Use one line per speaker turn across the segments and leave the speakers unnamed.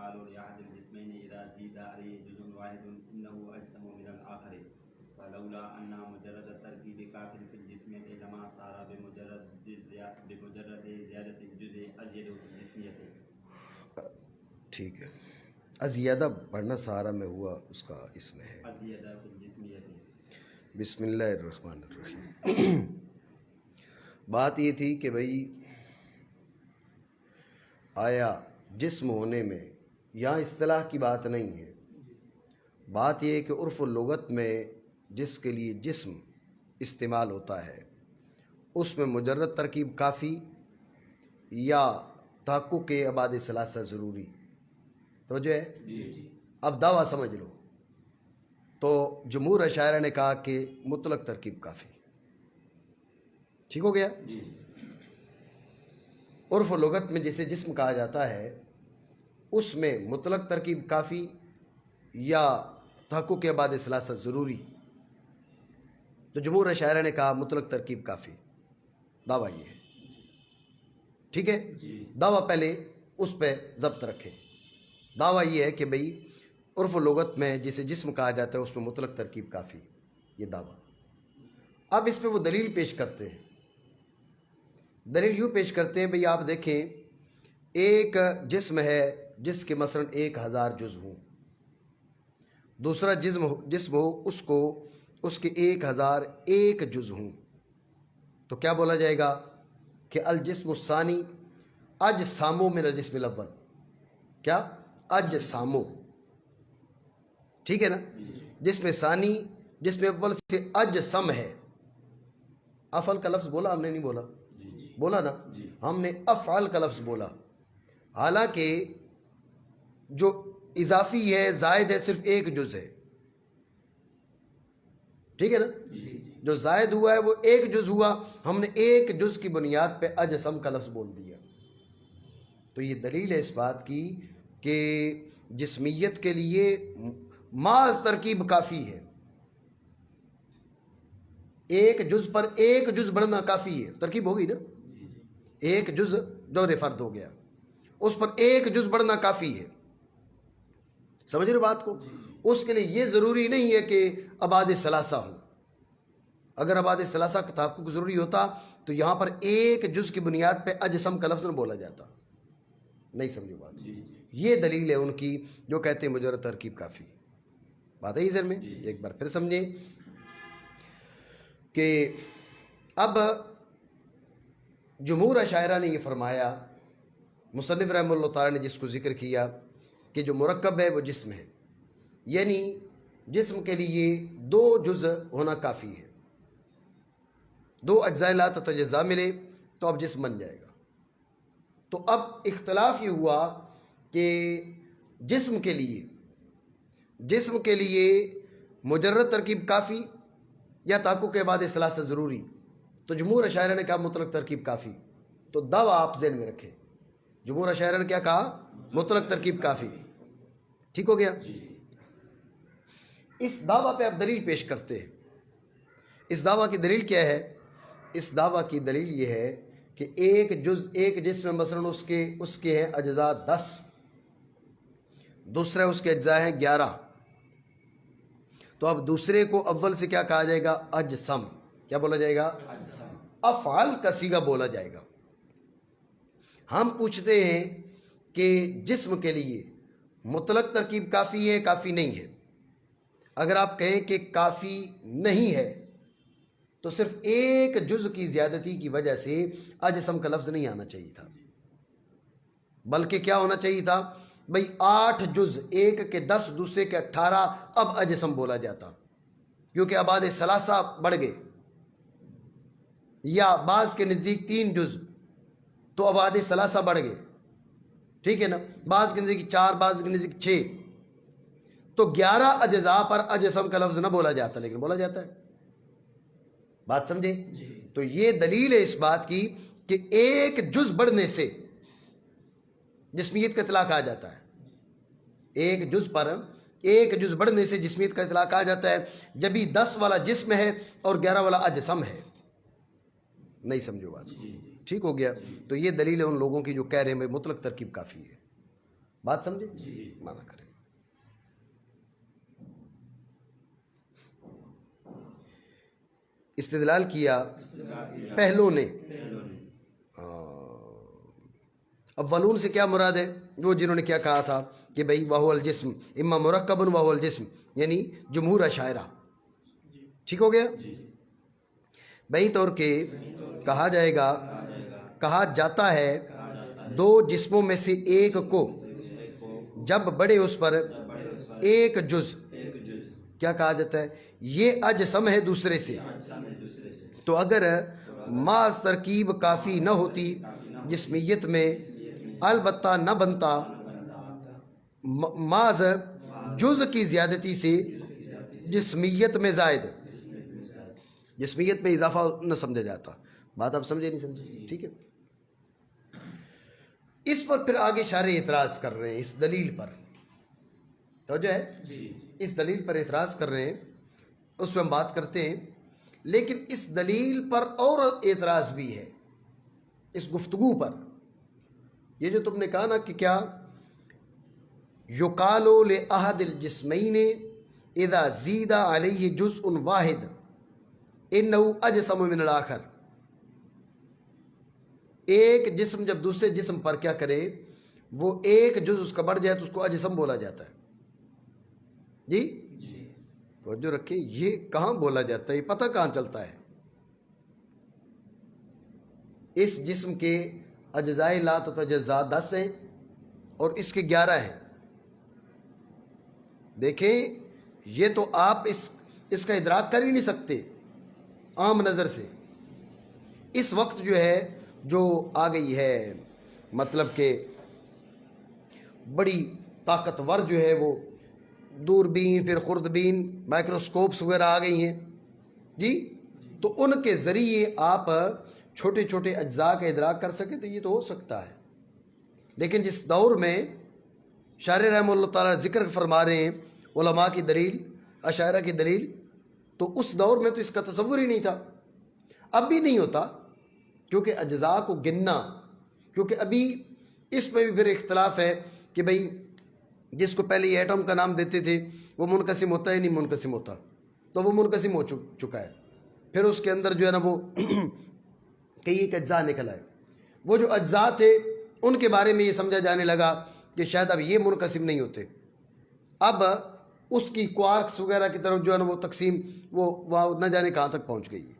قالوا لأحد الجسمين إذا زيد عليه جزء واحد إنه أجسم من الآخر فلولا أن مجرد التركيب كاف في الجسمية لما صار بمجرد زيادة الجزء أزيد في الجسمية.
ٹھیک ہے، ازیادہ پڑھنا سہارا میں ہوا اس کا اسم ہے.
أزيد في الجسمية.
بسم اللہ الرحمن الرحیم. بات یہ تھی کہ بھئی آیا جسم ہونے میں یہاں اصطلاح کی بات نہیں ہے، بات یہ ہے کہ عرف و لغت میں جس کے لیے جسم استعمال ہوتا ہے اس میں مجرد ترکیب کافی یا تحقق کے ابعاد ثلاثہ ضروری. توجہ ہے؟ اب دعویٰ سمجھ لو. تو جمہور اشاعرہ نے کہا کہ مطلق ترکیب کافی. ٹھیک ہو گیا؟ عرف و لغت میں جسے جسم کہا جاتا ہے اس میں مطلق ترکیب کافی یا تحقق کے ابعاد ثلاثہ ضروری. تو جمہور اشاعرہ نے کہا مطلق ترکیب کافی. دعویٰ یہ ہے. ٹھیک ہے؟ دعویٰ پہلے اس پہ ضبط رکھے. دعویٰ یہ ہے کہ بھئی عرف و لغت میں جسے جسم کہا جاتا ہے اس میں مطلق ترکیب کافی. یہ دعویٰ. اب اس پہ وہ دلیل پیش کرتے ہیں. دلیل یوں پیش کرتے ہیں بھئی آپ دیکھیں ایک جسم ہے جس کے مثلا 1000 جز ہوں، دوسرا جسم ہو اس کے 1001 جز ہوں، تو کیا بولا جائے گا کہ الجسم الثانی اجسامو من الجسم الاول. کیا؟ اجسامو. ٹھیک ہے نا؟ جسم ثانی جسم اول سے اجسم ہے. افعل کا لفظ بولا ہم نے؟ نہیں بولا؟ بولا نا؟ ہم نے افعل کا لفظ بولا. حالانکہ جو اضافی ہے زائد ہے صرف ایک جز ہے. ٹھیک ہے نا؟ جو زائد ہوا ہے وہ ایک جز ہوا، ہم نے ایک جز کی بنیاد پہ اجسم کا لفظ بول دیا. تو یہ دلیل ہے اس بات کی کہ جسمیت کے لیے محض ترکیب کافی ہے. ایک جز پر ایک جز بڑھنا کافی ہے. ترکیب ہوگی نا؟ ایک جز دور فرد ہو گیا، اس پر ایک جز بڑھنا کافی ہے. سمجھ رہے بات کو؟ اس کے لیے یہ ضروری نہیں ہے کہ ابعاد ثلاثہ ہو. اگر ابعاد ثلاثہ کا تحقق ضروری ہوتا تو یہاں پر ایک جز کی بنیاد پہ اجسم کا لفظ نہ بولا جاتا. نہیں سمجھو بات؟ یہ دلیل ہے ان کی جو کہتے ہیں مجرد ترکیب کافی. بات ہے ذہن میں؟ ایک بار پھر سمجھیں کہ اب جمہور اشاعرہ نے یہ فرمایا، مصنف رحمہ اللہ تعالیٰ نے جس کو ذکر کیا کہ جو مرکب ہے وہ جسم ہے، یعنی جسم کے لیے 2 جز ہونا کافی ہے. 2 اجزاء لا تتجزا ملے تو اب جسم بن جائے گا. تو اب اختلاف یہ ہوا کہ جسم کے لیے مجرد ترکیب کافی یا تحقق کے بعد ثلاثہ ضروری. تو جمہور اشاعرہ نے کہا مطلق ترکیب کافی. تو دعویٰ آپ ذہن میں رکھیں، جمہور اشاعرہ نے کیا کہا؟ مطلق ترکیب کافی. ٹھیک ہو گیا؟ اس دعویٰ پہ آپ دلیل پیش کرتے ہیں. اس دعویٰ کی دلیل کیا ہے؟ اس دعویٰ کی دلیل یہ ہے کہ ایک جسم مثلا اس کے ہیں اجزاء 10، دوسرا اس کے اجزاء ہیں 11. تو اب دوسرے کو اول سے کیا کہا جائے گا؟ اجسم. کیا بولا جائے گا؟ افعال کا صیغہ بولا جائے گا. ہم پوچھتے ہیں کہ جسم کے لیے مطلق ترکیب کافی ہے کافی نہیں ہے؟ اگر آپ کہیں کہ کافی نہیں ہے تو صرف ایک جز کی زیادتی کی وجہ سے اجسم کا لفظ نہیں آنا چاہیے تھا، بلکہ کیا ہونا چاہیے تھا؟ بھئی 8 جز، ایک کے 10 دوسرے کے 18، اب اجسم بولا جاتا، کیونکہ ابعاد ثلاثہ بڑھ گئے. یا بعض کے نزدیک 3 جز تو ابعاد ثلاثہ بڑھ گئے. ٹھیک ہے نا؟ بعض کے نزدیک 4، بعض کے نزدیک 6، تو 11 اجزاء پر اجسم کا لفظ نہ بولا جاتا لیکن بولا جاتا ہے. بات سمجھے؟ تو یہ دلیل ہے اس بات کی کہ ایک جز بڑھنے سے جسمیت کا اطلاق آ جاتا ہے. ایک جز پر ایک جز بڑھنے سے جسمیت کا اطلاق آ جاتا ہے جب ہی 10 والا جسم ہے اور 11 والا اجسم ہے. نہیں سمجھو بات؟ ٹھیک ہو گیا؟ تو یہ دلیل ہے ان لوگوں کی جو کہہ رہے ہیں بھائی مطلق ترکیب کافی ہے. بات سمجھے؟
جی
مانا کریں. استدلال کیا پہلوں نے. اولون سے کیا مراد ہے؟ وہ جنہوں نے کیا کہا تھا کہ بھئی وہو الجسم اما مرکب وہو الجسم، یعنی جمہور اشاعرہ. ٹھیک ہو گیا؟ بہی طور کے کہا جائے گا، کہا جاتا ہے دو جسموں میں سے ایک کو جب بڑے اس پر ایک جز کیا کہا جاتا ہے؟ یہ اجسم ہے دوسرے سے. تو اگر محض ترکیب کافی نہ ہوتی جسمیت میں، البتہ نہ بنتا محض جز کی زیادتی سے جسمیت میں زائد، جسمیت میں اضافہ نہ سمجھا جاتا. بات آپ سمجھے نہیں سمجھے؟ ٹھیک ہے. اس پر پھر آگے شارح اعتراض کر رہے ہیں اس دلیل پر. توجہ ہے؟ اس دلیل پر اعتراض کر رہے ہیں، اس میں ہم بات کرتے ہیں. لیکن اس دلیل پر اور اعتراض بھی ہے، اس گفتگو پر. یہ جو تم نے کہا نا کہ کیا یقال لأحد الجسمین اذا زید علیہ جزء واحد انہ اجسم من الآخر. ایک جسم جب دوسرے جسم پر کیا کرے، وہ ایک جز اس کا بڑھ جائے تو اس کو اجسم بولا جاتا ہے. جی توجہ رکھیں، یہ کہاں بولا جاتا ہے؟ یہ پتہ کہاں چلتا ہے؟ اس جسم کے اجزائے لا تتجزا 10 ہیں اور اس کے 11 ہیں. دیکھیں یہ تو آپ اس کا ادراک کر ہی نہیں سکتے عام نظر سے. اس وقت جو ہے جو آ گئی ہے مطلب کہ بڑی طاقتور جو ہے وہ دوربین، پھر خوردبین، مائکروسکوپس وغیرہ آ گئی ہیں جی، تو ان کے ذریعے آپ چھوٹے چھوٹے اجزاء کا ادراک کر سکیں تو یہ تو ہو سکتا ہے. لیکن جس دور میں شارح رحمہ اللہ تعالیٰ ذکر فرما رہے ہیں علماء کی دلیل، اشاعرہ کی دلیل، تو اس دور میں تو اس کا تصور ہی نہیں تھا. اب بھی نہیں ہوتا کیونکہ اجزاء کو گننا، کیونکہ ابھی اس میں بھی پھر اختلاف ہے کہ بھئی جس کو پہلے یہ ایٹم کا نام دیتے تھے وہ منقسم ہوتا ہے نہیں منقسم ہوتا، تو وہ منقسم ہو چکا ہے. پھر اس کے اندر جو ہے نا وہ کئی ایک اجزاء نکل آئے. وہ جو اجزاء تھے ان کے بارے میں یہ سمجھا جانے لگا کہ شاید اب یہ منقسم نہیں ہوتے. اب اس کی کوارکس وغیرہ کی طرف جو ہے نا وہ تقسیم وہ نہ جانے کہاں تک پہنچ گئی ہے.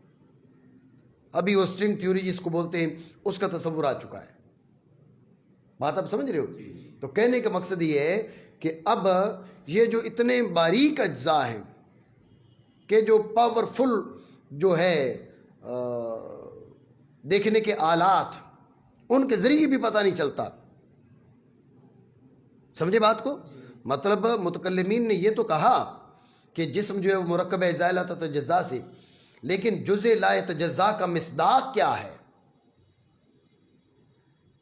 ابھی وہ سٹرنگ تھیوری جس کو بولتے ہیں اس کا تصور آ چکا ہے. بات آپ سمجھ رہے ہو؟ تو کہنے کا مقصد یہ ہے کہ اب یہ جو اتنے باریک اجزاء ہیں کہ جو پاورفل جو ہے دیکھنے کے آلات، ان کے ذریعے بھی پتہ نہیں چلتا. سمجھے بات کو؟ مطلب متکلمین نے یہ تو کہا کہ جسم جو ہے وہ مرکب ہے اجزاء لا تتجزا سے، لیکن جزء لا یتجزا کا مصداق کیا ہے؟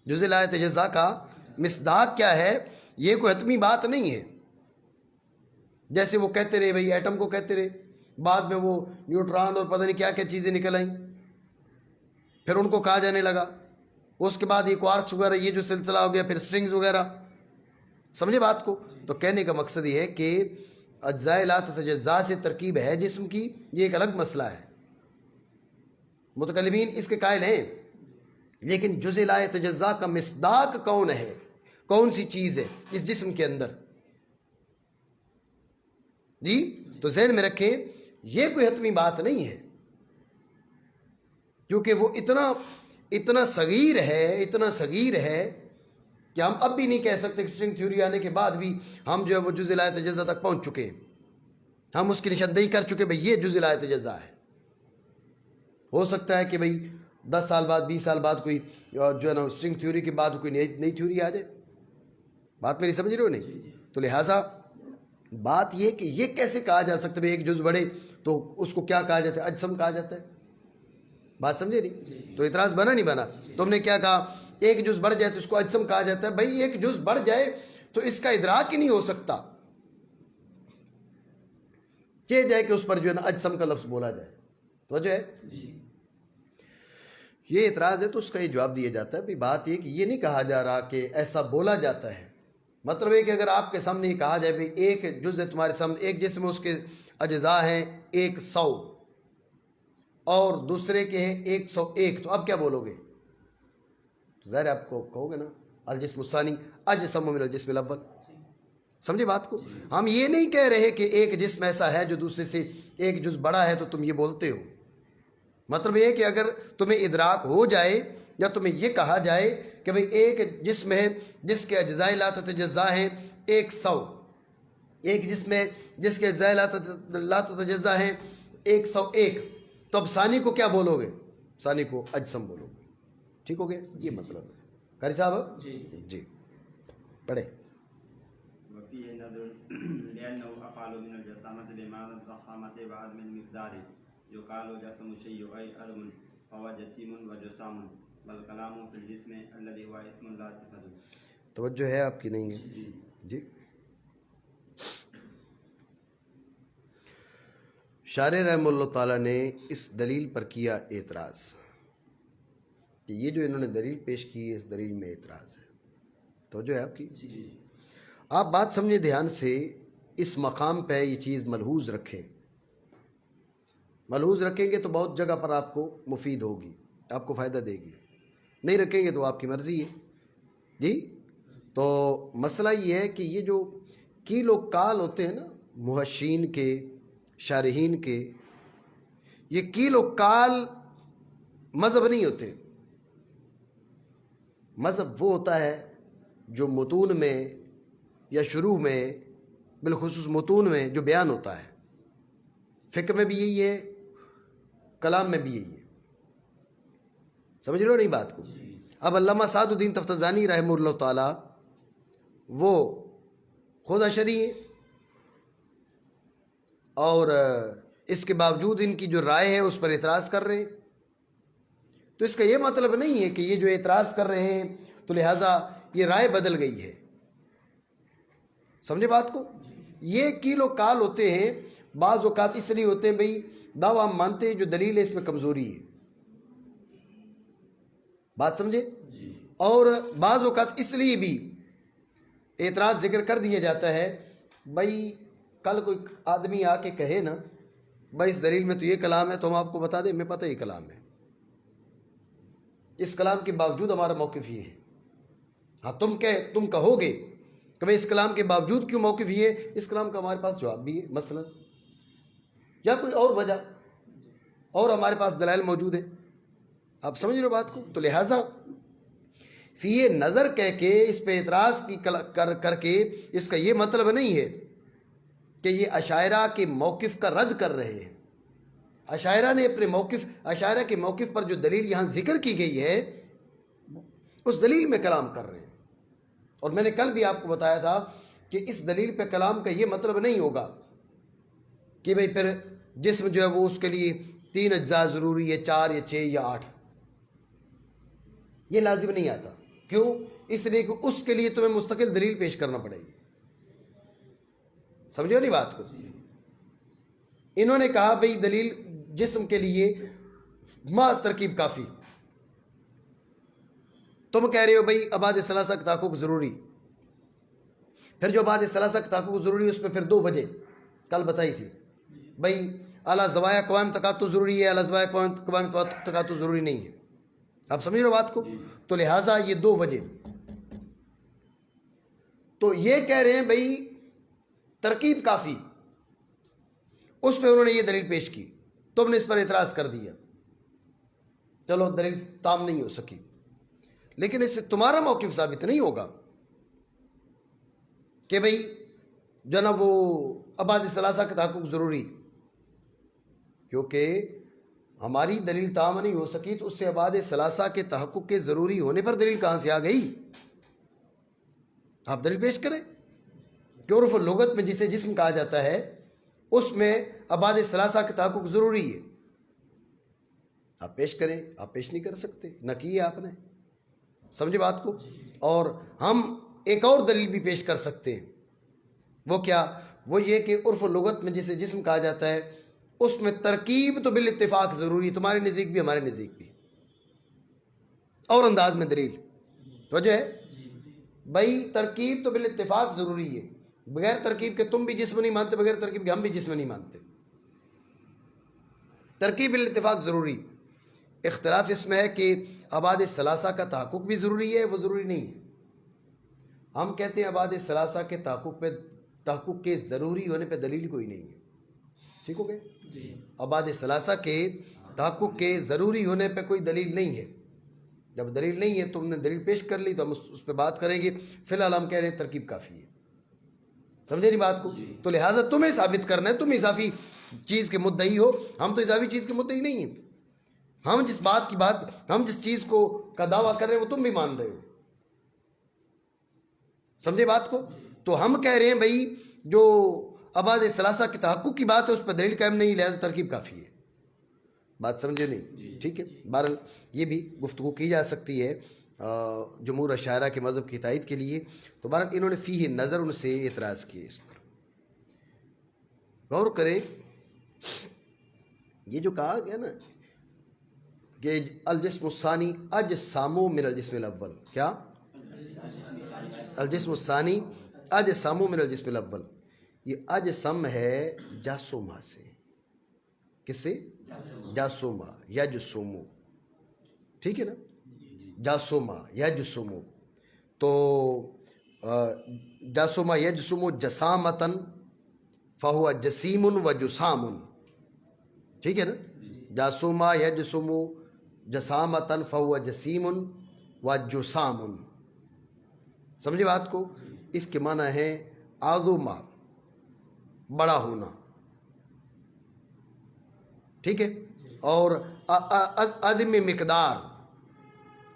جزء لا یتجزا کا مصداق کیا ہے؟ یہ کوئی حتمی بات نہیں ہے. جیسے وہ کہتے رہے بھئی ایٹم کو کہتے رہے، بعد میں وہ نیوٹران اور پتہ نہیں کیا کیا چیزیں نکل آئیں، پھر ان کو کہا جانے لگا. اس کے بعد یہ کوارکس وغیرہ یہ جو سلسلہ ہو گیا، پھر سٹرنگز وغیرہ. سمجھے بات کو؟ تو کہنے کا مقصد یہ ہے کہ اجزاء لا تتجزا سے ترکیب ہے جسم کی، یہ ایک الگ مسئلہ ہے، متکلمین اس کے قائل ہیں. لیکن جزء لا یتجزا کا مصداق کون ہے، کون سی چیز ہے اس جسم کے اندر؟ جی تو ذہن میں رکھیں یہ کوئی حتمی بات نہیں ہے، کیونکہ وہ اتنا صغیر ہے، اتنا صغیر ہے کہ ہم اب بھی نہیں کہہ سکتے. سٹرنگ تھیوری آنے کے بعد بھی ہم جو ہے وہ جزء لا یتجزا تک پہنچ چکے ہیں، ہم اس کی نشاندہی کر چکے بھئی یہ جزء لا یتجزا ہے. ہو سکتا ہے کہ بھئی 10 سال بعد 20 سال بعد کوئی جو ہے نا سٹرنگ تھیوری کے بعد کوئی نئی تھیوری آ جائے. بات میری سمجھ رہے ہو نہیں؟ تو لہٰذا بات یہ کہ یہ کیسے کہا جا سکتا ہے ایک جز بڑھے تو اس کو کیا کہا جاتا ہے؟ اجسم کہا جاتا ہے. بات سمجھے نہیں؟ تو اعتراض بنا نہیں بنا؟ تم نے کیا کہا ایک جز بڑھ جائے تو اس کو اجسم کہا جاتا ہے. بھائی ایک جز بڑھ جائے تو اس کا ادراک ہی نہیں ہو سکتا، چاہے جائے کہ اس پر جو ہے نا اجسم کا لفظ بولا جائے. تو جو ہے یہ اعتراض ہے تو اس کا یہ جواب دیا جاتا ہے بھائی بات یہ کہ یہ نہیں کہا جا رہا کہ ایسا بولا جاتا ہے، مطلب ہے کہ اگر آپ کے سامنے یہ کہا جائے بھی ایک جز ہے تمہارے سامنے، ایک جسم اس کے اجزاء ہیں 100 اور دوسرے کے ہیں 101، تو اب کیا بولو گے؟ ظاہر آپ کو کہو گے نا الجسم الثانی اجسم من الجسم الاول. سمجھے بات کو؟ ہم یہ نہیں کہہ رہے کہ ایک جسم ایسا ہے جو دوسرے سے ایک جز بڑا ہے تو تم یہ بولتے ہو. مطلب یہ ہے کہ اگر تمہیں ادراک ہو جائے یا تمہیں یہ کہا جائے کہ بھئی ایک جسم ہے جس کے اجزاء لا تتجزا ہیں 100، ایک جسم ہے جس کے اجزاء لا تتجزا ہیں 101، تو اب ثانی کو کیا بولو گے؟ ثانی کو اجسم بولو گے. ٹھیک ہو گیا؟ یہ مطلب ہے. قاری صاحب جی پڑھے.
وفيه نظر لأنه أقل من الجسامة بمعنى الضخامة بعد من مقداره يقال جسم الشيء أي عظم فهو جسيم وجسام والكلام في الجسم الذي هو اسم لا صفة.
توجہ ہے آپ کی نہیں ہے؟ جی شارح رحمہ اللہ تعالیٰ نے اس دلیل پر کیا اعتراض کہ یہ جو انہوں نے دلیل پیش کی ہے اس دلیل میں اعتراض ہے. توجہ ہے آپ کی؟ آپ بات سمجھیں دھیان سے، اس مقام پہ یہ چیز ملحوظ رکھیں. ملحوظ رکھیں گے تو بہت جگہ پر آپ کو مفید ہوگی، آپ کو فائدہ دے گی. نہیں رکھیں گے تو آپ کی مرضی ہے. جی تو مسئلہ یہ ہے کہ یہ جو کیل و کال ہوتے ہیں نا محشین کے شارحین کے، یہ کیل و کال مذہب نہیں ہوتے. مذہب وہ ہوتا ہے جو متون میں یا شروع میں، بالخصوص متون میں جو بیان ہوتا ہے. فقہ میں بھی یہی ہے، کلام میں بھی یہی ہے. سمجھ رہے ہو نہیں بات کو؟ اب علامہ سعد الدین تفتزانی رحمہ اللہ تعالی وہ خود اشعری ہیں اور اس کے باوجود ان کی جو رائے ہے اس پر اعتراض کر رہے ہیں. تو اس کا یہ مطلب نہیں ہے کہ یہ جو اعتراض کر رہے ہیں تو لہٰذا یہ رائے بدل گئی ہے. سمجھے بات کو؟ یہ کیل و کال ہوتے ہیں. بعض اوقات اس لیے ہوتے ہیں بھئی دعویٰ ہم مانتے ہیں جو دلیل ہے اس میں کمزوری ہے. بات سمجھے؟ اور بعض اوقات اس لیے بھی اعتراض ذکر کر دیا جاتا ہے بھئی کل کوئی آدمی آ کے کہے نا بھئی اس دلیل میں تو یہ کلام ہے، تو ہم آپ کو بتا دیں میں پتہ یہ کلام ہے، اس کلام کے باوجود ہمارا موقف یہ ہے. ہاں تم کہو گے کہ بھئی اس کلام کے باوجود کیوں موقف یہ ہے، اس کلام کا ہمارے پاس جواب بھی ہے مثلا، یا کوئی اور وجہ اور ہمارے پاس دلائل موجود ہے. آپ سمجھ رہے ہو بات کو؟ تو لہٰذا فی نظر کہہ کے اس پہ اعتراض کر کے اس کا یہ مطلب نہیں ہے کہ یہ اشاعرہ کے موقف کا رد کر رہے ہیں. اشاعرہ نے اپنے موقف، اشاعرہ کے موقف پر جو دلیل یہاں ذکر کی گئی ہے اس دلیل میں کلام کر رہے ہیں. اور میں نے کل بھی آپ کو بتایا تھا کہ اس دلیل پہ کلام کا یہ مطلب نہیں ہوگا کہ بھئی پھر جسم جو ہے وہ اس کے لیے 3 اجزاء ضروری ہے، 4 یا 6 یا 8. یہ لازم نہیں آتا. کیوں؟ اس لیے کہ اس کے لیے تمہیں مستقل دلیل پیش کرنا پڑے گی. سمجھو نہیں بات کو؟ انہوں نے کہا بھئی دلیل جسم کے لیے محض ترکیب کافی. تم کہہ رہے ہو بھئی ابعاد ثلاثہ کا تحقق ضروری. پھر جو ابعاد ثلاثہ کا تحقق ضروری ہے اس میں پھر 2 وجہ کل بتائی تھی. بھئی اعلیٰ زوایا قوائم تقاطع ضروری ہے، اعلیٰ زوایا قوائم تقاطع ضروری نہیں ہے. آپ سمجھ رہے ہو بات کو؟ تو لہٰذا یہ 2 وجہ. تو یہ کہہ رہے ہیں بھئی ترکیب کافی، اس پہ انہوں نے یہ دلیل پیش کی، تم نے اس پر اعتراض کر دیا. چلو دلیل تام نہیں ہو سکی، لیکن اس سے تمہارا موقف ثابت نہیں ہوگا کہ بھئی جو نا وہ ابعاد ثلاثہ کا تحقق ضروری، کیونکہ ہماری دلیل تام نہیں ہو سکی تو اس سے ابعاد ثلاثہ کے تحقق کے ضروری ہونے پر دلیل کہاں سے آ گئی؟ آپ دلیل پیش کریں کہ عرف لغت میں جسے جسم کہا جاتا ہے اس میں ابعاد ثلاثہ کا تحقق ضروری ہے. آپ پیش کریں. آپ پیش نہیں کر سکتے، نہ کی آپ نے. سمجھے بات کو؟ اور ہم ایک اور دلیل بھی پیش کر سکتے ہیں. وہ کیا؟ وہ یہ کہ عرف لغت میں جسے جسم کہا جاتا ہے اس میں ترکیب تو بالاتفاق ضروری ہے، تمہارے نزدیک بھی ہمارے نزدیک بھی. اور انداز میں دلیل توجہ ہے بھائی ترکیب تو بالاتفاق ضروری ہے، بغیر ترکیب کے تم بھی جسم نہیں مانتے، بغیر ترکیب کے ہم بھی جسم نہیں مانتے، ترکیب بالاتفاق ضروری۔ اختلاف اس میں ہے کہ ابعاد ثلاثہ کا تحقق بھی ضروری ہے، وہ ضروری نہیں ہے۔ ہم کہتے ہیں ابعاد ثلاثہ کے تحقق کے ضروری ہونے پہ دلیل کوئی نہیں ہے، ٹھیک ہو گئے؟ ابعاد ثلاثہ کے تحقق کے ضروری ہونے پہ کوئی دلیل نہیں ہے۔ جب دلیل نہیں ہے تو ہم نے دلیل پیش کر لی تو ہم اس پہ بات کریں گے، فی الحال ہم کہہ رہے ہیں ترکیب کافی ہے۔ سمجھے نہیں بات کو؟ تو لہٰذا تمہیں ثابت کرنا ہے، تم اضافی چیز کے مدعی ہو، ہم تو اضافی چیز کے مدعی نہیں ہیں۔ ہم جس چیز کا دعویٰ کر رہے ہیں وہ تم بھی مان رہے ہو، سمجھے بات کو؟ تو ہم کہہ رہے ہیں بھائی جو ابعاد ثلاثہ کے تحقق کی بات ہے اس پر دلیل قائم نہیں، لہذا ترکیب کافی ہے۔ بات سمجھے نہیں؟ ٹھیک ہے، بہرحال یہ بھی گفتگو کی جا سکتی ہے جمہور اشاعرہ کے مذہب کی تائید کے لیے۔ تو بہرحال انہوں نے فیہ نظر ان سے اعتراض کیے، اس پر غور کریں۔ یہ جو کہا گیا نا کہ الجسم الثانی اجسام من الجسم الاول، کیا؟ الجسم الثانی اجسام من الجسم الاول، یہ اجسم ہے جاسوما سے، کس سے؟ جاسوما یا جسومو، ٹھیک ہے نا؟ جاسوما یا جسومو، تو جاسوما یا جسومو جسامتن فہو جسیم و جسام، ٹھیک ہے نا؟ جاسوما یا جسومو جسامتن فہو جسیم و جسام، سمجھے بات کو؟ اس کے معنی ہے عظما، بڑا ہونا، ٹھیک ہے؟ اور عدم مقدار،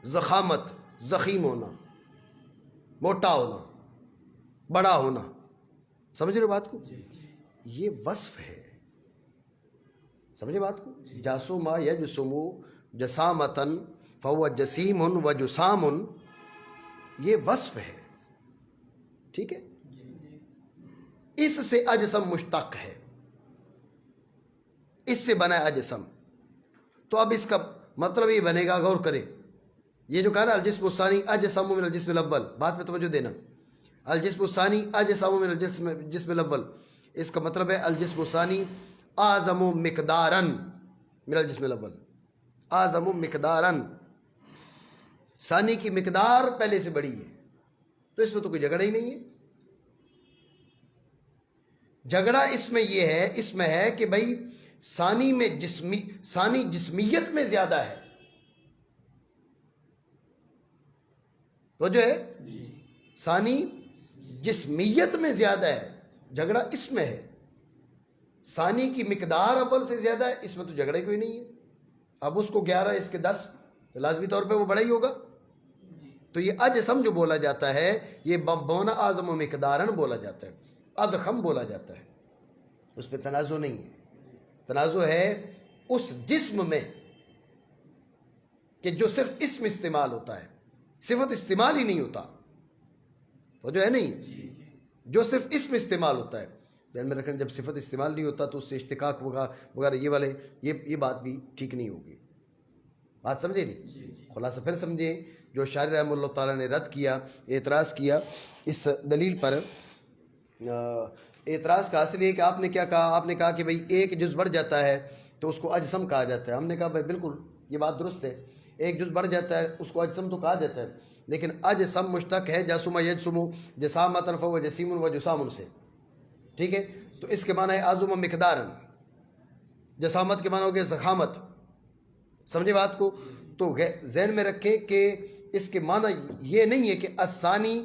ضخامت، ضخیم ہونا، موٹا ہونا، بڑا ہونا، سمجھ رہے بات کو؟ یہ وصف ہے، سمجھے بات کو؟ جاسوما یجسمو جسامتن فہو جسیم و جسام، یہ وصف ہے، ٹھیک ہے؟ اس سے اجسم مشتق ہے، اس سے بنا ہے اجسم۔ تو اب اس کا مطلب یہ بنے گا، غور کریں، یہ جو کہا نا الجسم الثانی اجسم من الجسم الاول، بات پہ توجہ دینا، الجسم الثانی اجسم من الجسم الاول، اس کا مطلب ہے الجسم الثانی اعظم مقدارا من الجسم الاول، اعظم مقدارا، ثانی کی مقدار پہلے سے بڑی ہے، تو اس میں تو کوئی جھگڑا ہی نہیں ہے۔ جھگڑا اس میں یہ ہے، اس میں ہے کہ بھائی ثانی میں ثانی جسمیت میں زیادہ ہے، تو جو ہے ثانی جسمیت میں زیادہ ہے، جھگڑا اس میں ہے۔ ثانی کی مقدار اول سے زیادہ ہے، اس میں تو جھگڑا ہی کوئی نہیں ہے۔ اب اس کو 11 اس کے 10، تو لازمی طور پہ وہ بڑا ہی ہوگا۔ تو یہ اجسم جو بولا جاتا ہے یہ بونا اعظم و مقدارن بولا جاتا ہے، اضخم بولا جاتا ہے، اس پہ تنازع نہیں ہے۔ تنازع ہے اس جسم میں کہ جو صرف اسم استعمال ہوتا ہے، صفت استعمال ہی نہیں ہوتا، تو جو ہے نہیں، جو صرف اسم استعمال ہوتا ہے، ذہن میں رکھیں جب صفت استعمال نہیں ہوتا تو اس سے اشتقاق وغیرہ یہ والے یہ بات بھی ٹھیک نہیں ہوگی۔ بات سمجھے نہیں؟ خلاصہ پھر سمجھیں، جو شاعر رحمہ اللہ تعالیٰ نے رد کیا، اعتراض کیا اس دلیل پر، اعتراض کا حاصل یہ کہ آپ نے کیا کہا؟ آپ نے کہا کہ بھئی ایک جز بڑھ جاتا ہے تو اس کو اجسم کہا جاتا ہے۔ ہم نے کہا بھائی بالکل یہ بات درست ہے، ایک جز بڑھ جاتا ہے اس کو اجسم تو کہا جاتا ہے، لیکن اجسم مشتق ہے جاسم یجسم جسامۃ فہو جسیم و جسام سے، ٹھیک ہے؟ تو اس کے معنی ہے اعظم مقدار، جسامت کے معنی ہو گیا ضخامت، سمجھے بات کو؟ تو ذہن میں رکھیں کہ اس کے معنی یہ نہیں ہے کہ الثانی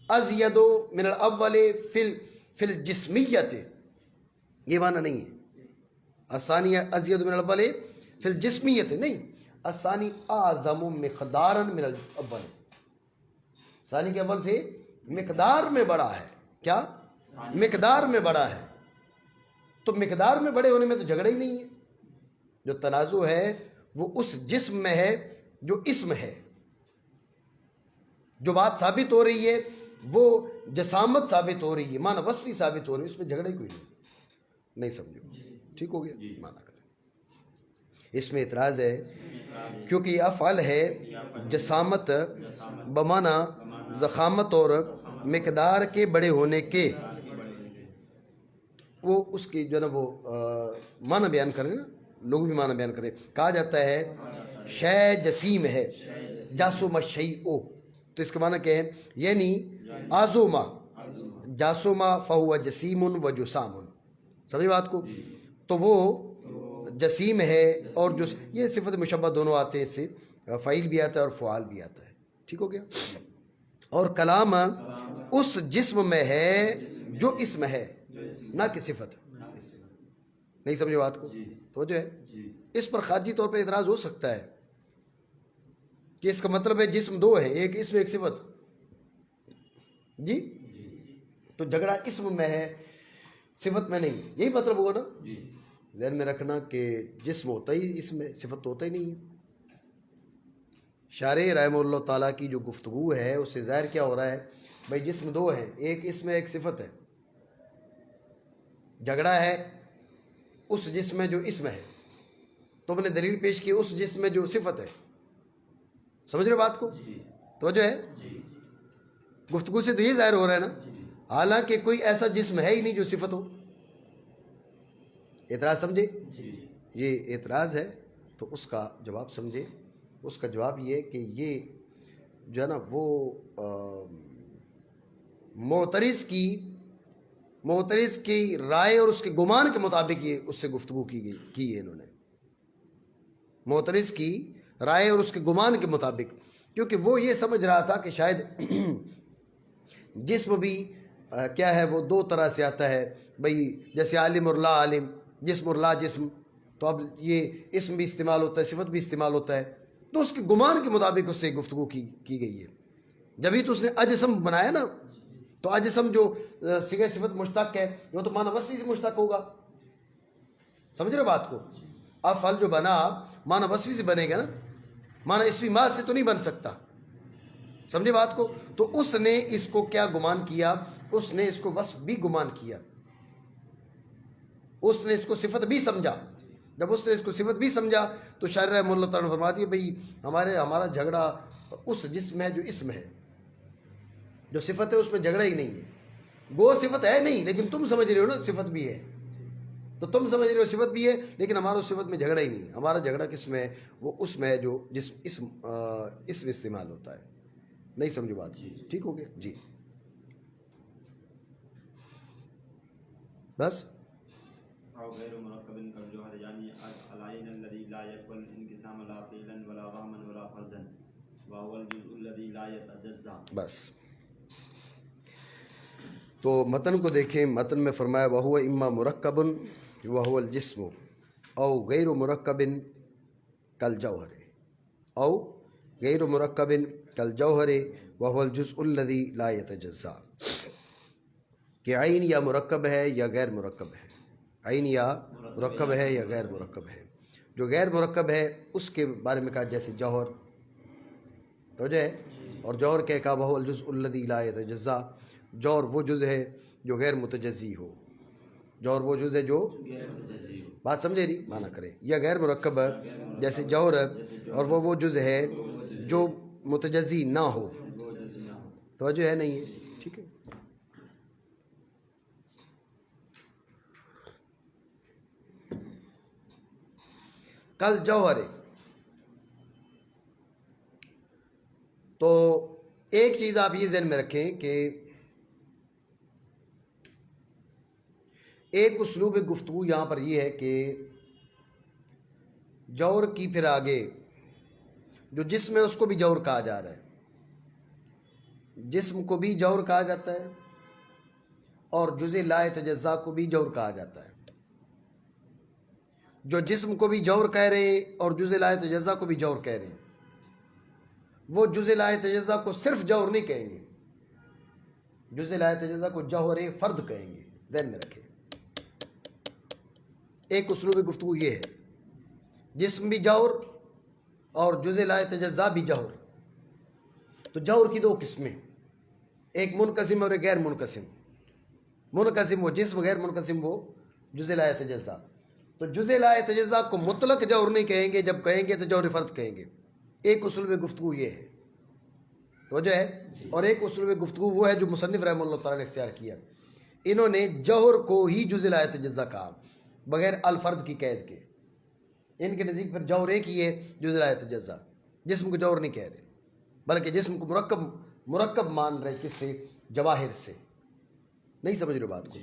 ازید من الاول فی الجسمیت، یہ معنی نہیں ہے۔ الثانی ازید من الاول فی الجسمیت نہیں، الثانی اعظم مقدارا من الاول، ثانی کے اول سے مقدار میں بڑا ہے، کیا؟ مقدار میں بڑا ہے۔ تو مقدار میں بڑے ہونے میں تو جھگڑا ہی نہیں ہے۔ جو تنازع ہے وہ اس جسم میں ہے جو اسم ہے، جو بات ثابت ہو رہی ہے وہ جسامت ثابت ہو رہی ہے، معنی وصفی ثابت ہو رہی ہے، اس میں جھگڑا ہی کوئی نہیں سمجھو، ٹھیک ہو گیا؟ معنی کریں، اس میں اعتراض ہے کیونکہ یہ افعل ہے جسامت بمعنی ضخامت اور مقدار کے بڑے ہونے کے وہ اس کی جو ہے نا وہ معنی بیان کریں نا، لوگ بھی معنی بیان کریں. کہا جاتا ہے شے جسیم ہے، جاسوما شیء، تو اس کا معنی کیا ہے؟ یعنی آزوما جاسوما فہو جسیم و جسام. سمجھ بات کو؟ تو وہ جسیم ہے اور جو یہ صفت مشبہ دونوں آتے ہیں، اس سے فعیل بھی آتا ہے اور فعال بھی آتا ہے. ٹھیک ہو گیا؟ اور کلام اس جسم میں ہے جو اسم ہے، نہ کہ صفت. نہیں سمجھے بات کو؟ تو جو ہے اس پر خارجی طور پر اعتراض ہو سکتا ہے کہ اس کا مطلب ہے جسم دو ہے، ایک اسم ایک صفت. جی تو جھگڑا اسم میں ہے، صفت میں نہیں، یہی مطلب ہوگا نا. ذہن میں رکھنا کہ جسم ہوتا ہی اسم میں، صفت تو ہوتا ہی نہیں ہے. شارح رحمہ اللہ تعالیٰ کی جو گفتگو ہے اس سے ظاہر کیا ہو رہا ہے؟ بھائی جسم دو ہے، ایک اسم ہے ایک صفت ہے. جھگڑا ہے اس جسم میں جو اسم ہے، تو میں نے دلیل پیش کی اس جسم میں جو صفت ہے. سمجھ رہے بات کو؟ تو جو ہے گفتگو سے تو یہ ظاہر ہو رہا ہے نا، حالانکہ کوئی ایسا جسم ہے ہی نہیں جو صفت ہو. اعتراض سمجھے؟ یہ اعتراض ہے تو اس کا جواب سمجھے. اس کا جواب یہ کہ یہ جو ہے نا وہ معترض کی رائے اور اس کے گمان کے مطابق یہ اس سے گفتگو کی ہے انہوں نے. معترض کی رائے اور اس کے گمان کے مطابق، کیونکہ وہ یہ سمجھ رہا تھا کہ شاید جسم بھی کیا ہے وہ دو طرح سے آتا ہے. بھئی جیسے عالم اور لا عالم، جسم اور لا جسم، تو اب یہ اسم بھی استعمال ہوتا ہے، صفت بھی استعمال ہوتا ہے. تو اس کے گمان کے مطابق اس سے گفتگو کی گئی ہے. جبھی تو اس نے اجسم بنایا نا، تو اجسم جو صیغہ صفت مشتق ہے وہ تو معنی وصفی سے مشتق ہوگا. سمجھ رہے بات کو؟ افعل جو بنا معنی وصفی سے بنے گا نا، معنی اسمی ماض سے تو نہیں بن سکتا. سمجھے بات کو؟ تو اس نے اس کو کیا گمان کیا؟ اس نے اس کو وصف بھی گمان کیا، اس نے اس کو صفت بھی سمجھا. جب اس نے اس کو صفت بھی سمجھا تو شاعر رحمہ اللہ تعالیٰ نے فرما دیا بھئی ہمارا جھگڑا اس جسم ہے جو اسم ہے، جو صفت ہے اس میں جھگڑا ہی نہیں ہے. وہ صفت ہے نہیں لیکن تم سمجھ رہے ہو نا صفت بھی ہے، تو تم سمجھ رہے ہو صفت بھی ہے لیکن ہمارا اس صفت میں جھگڑا ہی نہیں. ہمارا جھگڑا کس میں ہے؟ وہ اس میں ہے جو اسم استعمال ہوتا ہے. نہیں سمجھو بات؟ ٹھیک ہو گیا جی. بس
او غیر مرکب کالجوہر یعنی العین الذی لا يقبل انقسام لا فعلا ولا وهما ولا فرضا وهو الجزء الذي لا يتجزا.
بس تو متن کو دیکھیں. متن میں فرمایا وہو اما مرکب وہو الجسم او غیر مرکب کالجوہر او غیر مرکب کالجوہر وہو الجزء الذی لا يتجزا. کہ عین یا مرکب ہے یا غیر مرکب ہے، عین یا مرکب ہے یا غیر مرکب ہے. جو غیر مرکب ہے اس کے بارے میں کہا جیسے جوہر، تو جو ہے، اور جوہر کیا کہا وہو الجزء الذی لا يتجزا. جوہر وہ جز ہے جو غیر متجزی ہو. جوہر وہ جز ہے جو بات سمجھے نہیں مانا کرے. یا غیر مرکب جیسے جوہر، اور وہ جز ہے جو متجزی نہ ہو. توجہ ہے نہیں ہے؟ ٹھیک ہے. کل جوہر، تو ایک چیز آپ یہ ذہن میں رکھیں کہ ایک اسلوب گفتگو یہاں پر یہ ہے کہ جوہر کی پھر آگے جو جسم ہے اس کو بھی جوہر کہا جا رہا ہے. جسم کو بھی جوہر کہا جاتا ہے اور جزء لا يتجزا کو بھی جوہر کہا جاتا ہے. جو جسم کو بھی جوہر کہہ رہے ہیں اور جزء لا يتجزا کو بھی جوہر کہہ رہے ہیں، وہ جزء لا يتجزا کو صرف جوہر نہیں کہیں گے، جزء لا يتجزا کو جوہر فرد کہیں گے. ذہن میں رکھیں ایک اسلوب گفتگو یہ ہے، جسم بھی جوہر اور جزء لا يتجزا بھی جوہر. تو جوہر کی دو قسمیں، ایک منقسم اور ایک غیر منقسم. منقسم وہ جسم، غیر منقسم وہ جزء لا يتجزا. تو جزء لا يتجزا کو مطلق جوہر نہیں کہیں گے، جب کہیں گے تو جوہر فرد کہیں گے. ایک اسلوب گفتگو یہ ہے. تو جو ہے، اور ایک اسلوب گفتگو وہ ہے جو مصنف رحمہ اللہ تعالیٰ نے اختیار کیا. انہوں نے جوہر کو ہی جزء لا یتجزا کہا بغیر الفرد کی قید کے. ان کے نزدیک پھر جوہر ایک ہی ہے جزء لا یتجزا. جسم کو جوہر نہیں کہہ رہے بلکہ جسم کو مرکب مان رہے. کس سے؟ جواہر سے. نہیں سمجھ رہے بات کو؟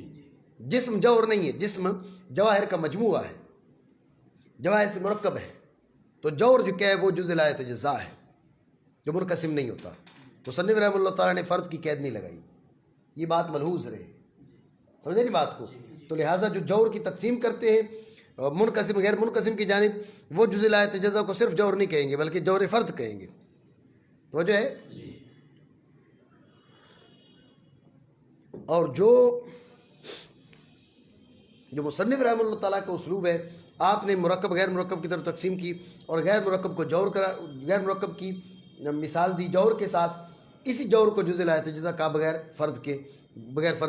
جسم جوہر نہیں ہے، جسم جواہر کا مجموعہ ہے، جواہر سے مرکب ہے. تو جوہر جو کیا ہے وہ جزء لا یتجزا ہے جو منقسم نہیں ہوتا. مصنف رحمہ اللہ تعالیٰ نے فرد کی قید نہیں لگائی. یہ بات ملحوظ رہے، سمجھے نہیں بات کو؟ تو لہٰذا جو جوہر کی تقسیم کرتے ہیں منقسم غیر منقسم کی جانب، وہ جزء لا یتجزا کو صرف جوہر نہیں کہیں گے بلکہ جوہر فرد کہیں گے. تو جو ہے، اور جو مصنف رحمہ اللہ تعالیٰ کا اسلوب ہے، آپ نے مرکب غیر مرکب کی طرف تقسیم کی اور غیر مرکب کو جوہر کرا، غیر مرکب کی مثال دی جوہر کے ساتھ. اسی جوہر کو جزء لا یتجزا کا بغیر فرد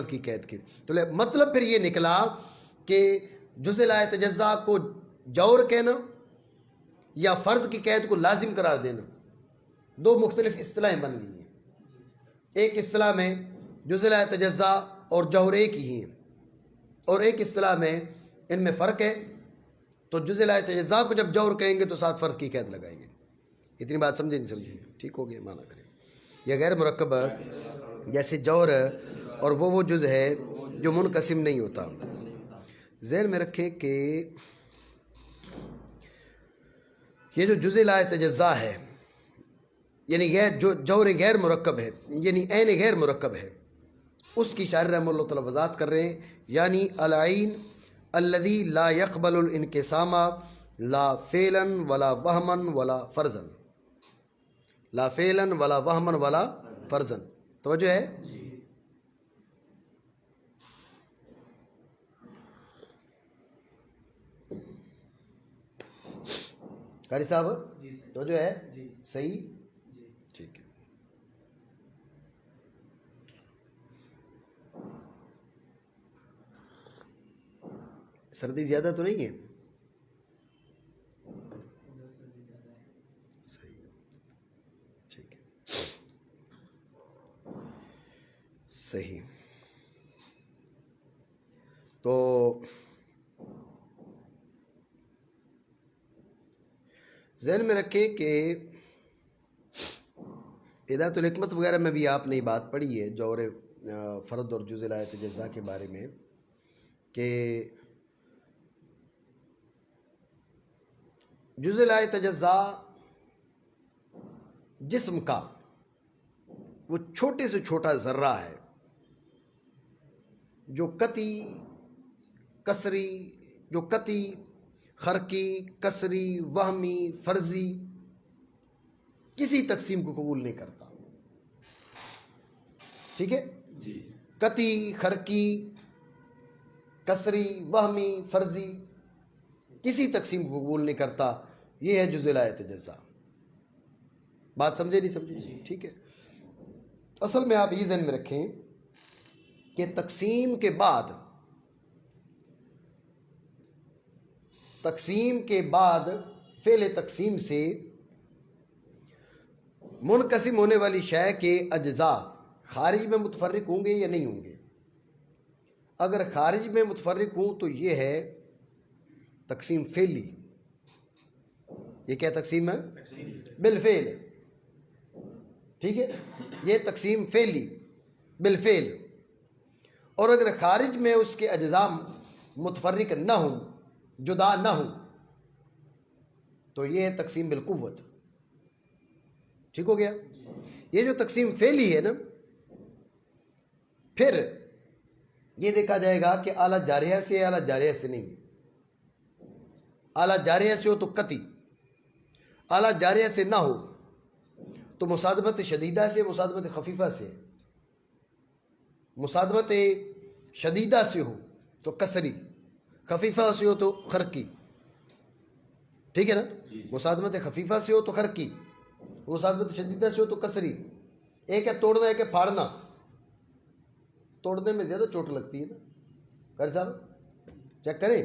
کی قید کے. تو مطلب پھر یہ نکلا کہ جزء لا یتجزا کو جوہر کہنا یا فرد کی قید کو لازم قرار دینا، دو مختلف اصطلاحیں بن گئی ہیں. ایک اصطلاح میں جزء لا یتجزا اور جوہر ایک ہی ہیں، اور ایک اصطلاح میں ان میں فرق ہے. تو جزء لا یتجزا کو جب جوہر کہیں گے تو ساتھ فرد کی قید لگائیں گے. اتنی بات سمجھے نہیں سمجھے؟ ٹھیک ہو گیا، مانا کریں. یہ غیر مرکب جیسے جوہر اور وہ جزء ہے جو منقسم نہیں ہوتا. ذہن میں رکھیں کہ یہ جو جزء لا یتجزا ہے، یعنی جو جوہر غیر مرکب ہے، یعنی عین غیر مرکب ہے، اس کی شاعر رحمہ اللہ تعالیٰ وضاحت کر رہے ہیں. یعنی العین الذی لا يقبل الانقسام لا فعلا ولا وہما ولا فرضا. لا فعلا ولا وہما ولا فرضا. توجہ ہے؟ قاری صاحب توجہ ہے؟ صحیح، ٹھیک ہے. سردی زیادہ تو نہیں ہے؟ صحیح، ٹھیک ہے، صحیح. تو ذہن میں رکھیں کہ ہدایت الحکمت وغیرہ میں بھی آپ نے یہ بات پڑھی ہے جوہر فرد اور جزء لا یتجزا کے بارے میں، کہ جزء لا یتجزا جسم کا وہ چھوٹے سے چھوٹا ذرہ ہے جو قطعی خرقی کسری وہمی فرضی کسی تقسیم کو قبول نہیں کرتا. ٹھیک ہے؟ قطعی خرقی کسری وہمی فرضی کسی تقسیم کو قبول نہیں کرتا. یہ ہے جزء لا یتجزا. بات سمجھے نہیں سمجھے؟ ٹھیک ہے. اصل میں آپ یہ ذہن میں رکھیں کہ تقسیم کے بعد فعل تقسیم سے منقسم ہونے والی شے کے اجزاء خارج میں متفرق ہوں گے یا نہیں ہوں گے. اگر خارج میں متفرق ہوں تو یہ ہے تقسیم فعلی. یہ کیا تقسیم ہے؟ بالفعل. ٹھیک ہے، یہ تقسیم فعلی بالفعل. اور اگر خارج میں اس کے اجزاء متفرق نہ ہوں، جدا نہ ہوں، تو یہ ہے تقسیم بالقوت. ٹھیک ہو گیا؟ یہ جو تقسیم فعلی ہے نا، پھر یہ دیکھا جائے گا کہ اعلیٰ جاریہ سے اعلیٰ جاریہ سے نہیں. اعلیٰ جاریہ سے ہو تو قطعی، اعلیٰ جاریہ سے نہ ہو تو مصادمت شدیدہ سے، مصادمت خفیفہ سے. مصادمت شدیدہ سے ہو تو کسری، خفیفہ سے ہو تو خرقی. ٹھیک ہے نا؟ مصادمت خفیفہ سے ہو تو خرقی، مصادمت شدیدہ سے ہو تو کسری. ایک ہے توڑنا، ایک ہے پھاڑنا. توڑنے میں زیادہ چوٹ لگتی ہے نا. قاری صاحب چیک کریں،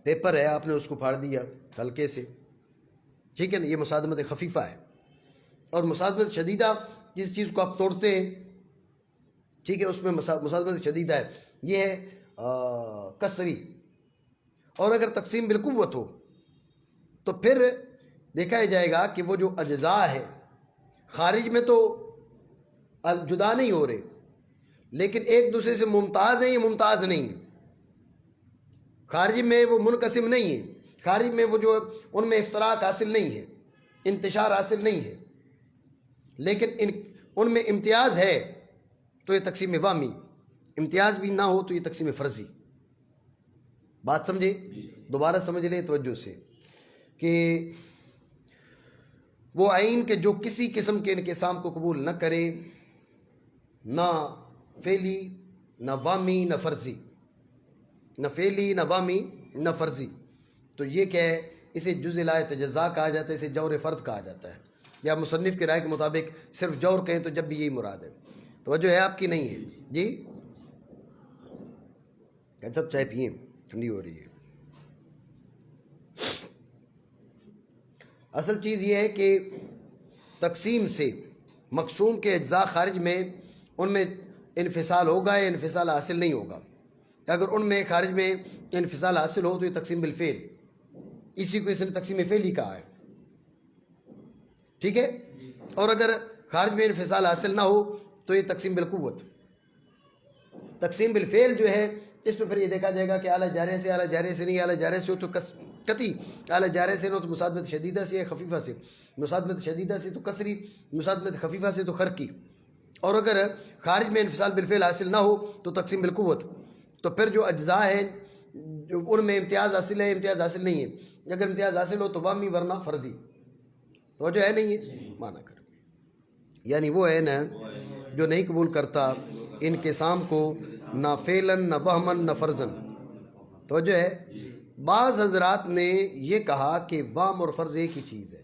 پیپر ہے، آپ نے اس کو پھاڑ دیا ہلکے سے ٹھیک ہے نا، یہ مصادمت خفیفہ ہے. اور مصادمت شدیدہ جس چیز کو آپ توڑتے ہیں، ٹھیک ہے، اس میں مصادمت شدیدہ ہے، یہ ہے کسری. اور اگر تقسیم بالقوت ہو تو پھر دیکھا جائے گا کہ وہ جو اجزاء ہے خارج میں تو جدا نہیں ہو رہے، لیکن ایک دوسرے سے ممتاز ہیں، یہ ممتاز نہیں ہیں. خارج میں وہ منقسم نہیں ہے، خارج میں وہ جو ان میں افتراق حاصل نہیں ہے، انتشار حاصل نہیں ہے، لیکن ان میں امتیاز ہے تو یہ تقسیم وامی. امتیاز بھی نہ ہو تو یہ تقسیم فرضی. بات سمجھے؟ دوبارہ سمجھ لیں توجہ سے کہ وہ عین کے جو کسی قسم کے انقسام کو قبول نہ کرے، نہ فعلی نہ وامی نہ فرضی، نہ فعلی نہ وامی نہ فرضی، تو یہ کیا ہے؟ اسے جزء لا یتجزا کہا جاتا ہے، اسے جور فرد کہا جاتا ہے. یا مصنف کی رائے کے مطابق صرف جور کہیں تو جب بھی یہی مراد ہے. توجہ ہے آپ کی؟ نہیں ہے جی؟ سب چائے پئیں، ٹھنڈی ہو رہی ہے. اصل چیز یہ ہے کہ تقسیم سے مقسوم کے اجزاء خارج میں ان میں انفصال ہوگا یا انفصال حاصل نہیں ہوگا. اگر ان میں خارج میں انفصال حاصل ہو تو یہ تقسیم بالفعل، اسی کو اس نے تقسیم فعلی کہا ہے. ٹھیک ہے؟ اور اگر خارج میں انفصال حاصل نہ ہو تو یہ تقسیم بالقوت. تقسیم بالفعل جو ہے اس پہ پھر یہ دیکھا جائے گا کہ اعلیٰ جارے سے، اعلیٰ جارے سے نہیں، اعلیٰ جارے سے ہو تو قطعی، اعلیٰ جارے سے نہ تو مصادمت شدیدہ سے یا خفیفہ سے، مصادمت شدیدہ سے تو کسری، مصادمت خفیفہ سے تو خرقی. اور اگر خارج میں انفصال بالفعل حاصل نہ ہو تو تقسیم بالقوت. تو پھر جو اجزاء ہیں ان میں امتیاز حاصل ہے، امتیاز حاصل نہیں ہے. اگر امتیاز حاصل ہو تو وامی ورنہ فرضی. تو جو ہے نہیں ہے مانا کر، یعنی وہ ہے نا جو نہیں قبول کرتا انقسام کو، نہ فعلاً نہ وہماً نہ فرضاً. تو جو ہے بعض حضرات نے یہ کہا کہ وام اور فرض ایک ہی چیز ہے.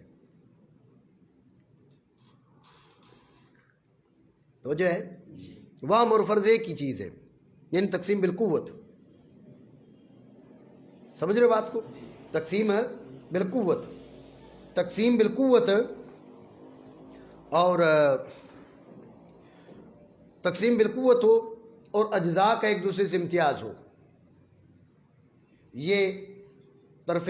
تو جو ہے وام اور فرض ایک ہی چیز ہے، یعنی تقسیم بالقوت. سمجھ رہے بات کو؟ تقسیم بالقوت، تقسیم بالقوت اور تقسیم بالقوت ہو اور اجزاء کا ایک دوسرے سے امتیاز ہو. یہ طرف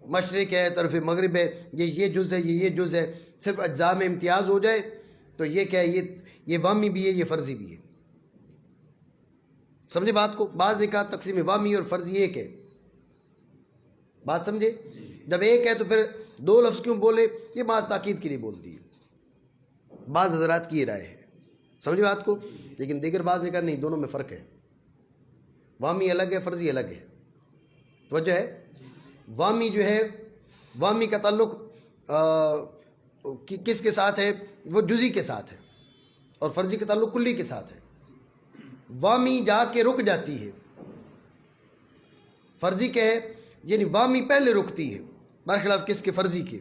مشرق ہے، طرف مغرب ہے، یہ جز ہے، یہ جز ہے. صرف اجزاء میں امتیاز ہو جائے تو یہ کیا ہے؟ یہ وامی بھی ہے، یہ فرضی بھی ہے. سمجھے بات کو؟ بعض نے کہا تقسیم وامی اور فرضی ایک ہے. بات سمجھے؟ جب ایک ہے تو پھر دو لفظ کیوں بولے؟ یہ بعض تاکید کے لیے بول دی ہے. بعض حضرات کی یہ رائے ہے. سمجھے بات کو؟ لیکن دیگر بعض نے کہا نہیں، دونوں میں فرق ہے، وامی الگ ہے، فرضی الگ ہے. توجہ ہے؟ وامی جو ہے، وامی کا تعلق کس کے ساتھ ہے؟ وہ جزی کے ساتھ ہے، اور فرضی کا تعلق کلی کے ساتھ ہے. وامی جا کے رک جاتی ہے، فرضی کے ہے یعنی وامی پہلے رکتی ہے برخلاف کس کے؟ فرضی کے.